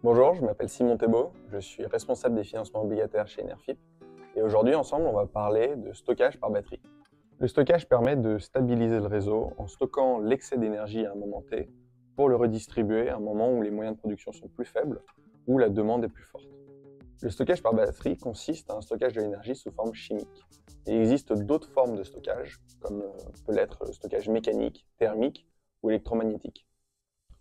Bonjour, je m'appelle Simon Thébault, je suis responsable des financements obligataires chez Enerfip et aujourd'hui ensemble on va parler de stockage par batterie. Le stockage permet de stabiliser le réseau en stockant l'excès d'énergie à un moment T pour le redistribuer à un moment où les moyens de production sont plus faibles ou la demande est plus forte. Le stockage par batterie consiste à un stockage de l'énergie sous forme chimique. Il existe d'autres formes de stockage comme peut l'être le stockage mécanique, thermique ou électromagnétique.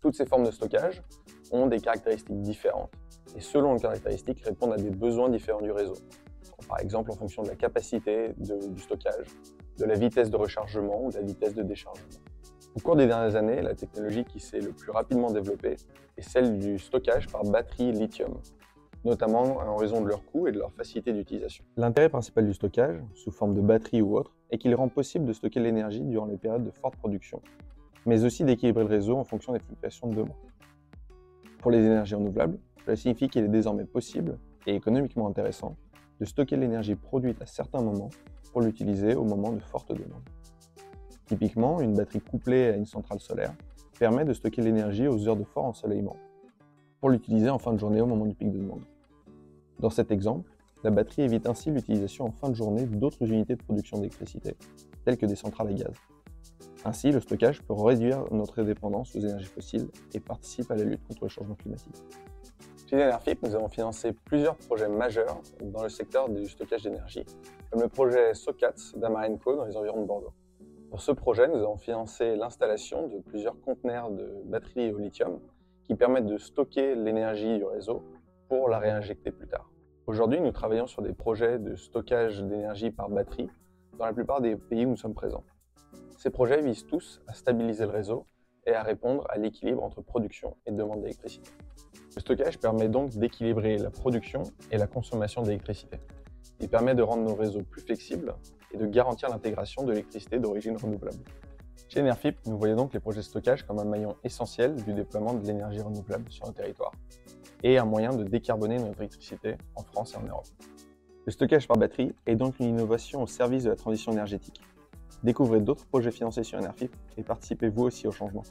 Toutes ces formes de stockage ont des caractéristiques différentes et selon les caractéristiques répondent à des besoins différents du réseau. Par exemple en fonction de la capacité du stockage, de la vitesse de rechargement ou de la vitesse de déchargement. Au cours des dernières années, la technologie qui s'est le plus rapidement développée est celle du stockage par batterie lithium, notamment en raison de leur coût et de leur facilité d'utilisation. L'intérêt principal du stockage, sous forme de batterie ou autre, est qu'il rend possible de stocker l'énergie durant les périodes de forte production, mais aussi d'équilibrer le réseau en fonction des fluctuations de demande. Pour les énergies renouvelables, cela signifie qu'il est désormais possible et économiquement intéressant de stocker l'énergie produite à certains moments pour l'utiliser au moment de forte demande. Typiquement, une batterie couplée à une centrale solaire permet de stocker l'énergie aux heures de fort ensoleillement, pour l'utiliser en fin de journée au moment du pic de demande. Dans cet exemple, la batterie évite ainsi l'utilisation en fin de journée d'autres unités de production d'électricité, telles que des centrales à gaz. Ainsi, le stockage peut réduire notre dépendance aux énergies fossiles et participe à la lutte contre le changement climatique. Chez Enerfip, nous avons financé plusieurs projets majeurs dans le secteur du stockage d'énergie, comme le projet SOCATS d'Amarenco dans les environs de Bordeaux. Pour ce projet, nous avons financé l'installation de plusieurs conteneurs de batteries au lithium qui permettent de stocker l'énergie du réseau pour la réinjecter plus tard. Aujourd'hui, nous travaillons sur des projets de stockage d'énergie par batterie dans la plupart des pays où nous sommes présents. Ces projets visent tous à stabiliser le réseau et à répondre à l'équilibre entre production et demande d'électricité. Le stockage permet donc d'équilibrer la production et la consommation d'électricité. Il permet de rendre nos réseaux plus flexibles et de garantir l'intégration de l'électricité d'origine renouvelable. Chez Enerfip, nous voyons donc les projets de stockage comme un maillon essentiel du déploiement de l'énergie renouvelable sur nos territoires et un moyen de décarboner notre électricité en France et en Europe. Le stockage par batterie est donc une innovation au service de la transition énergétique. Découvrez d'autres projets financés sur Enerfip et participez vous aussi au changement.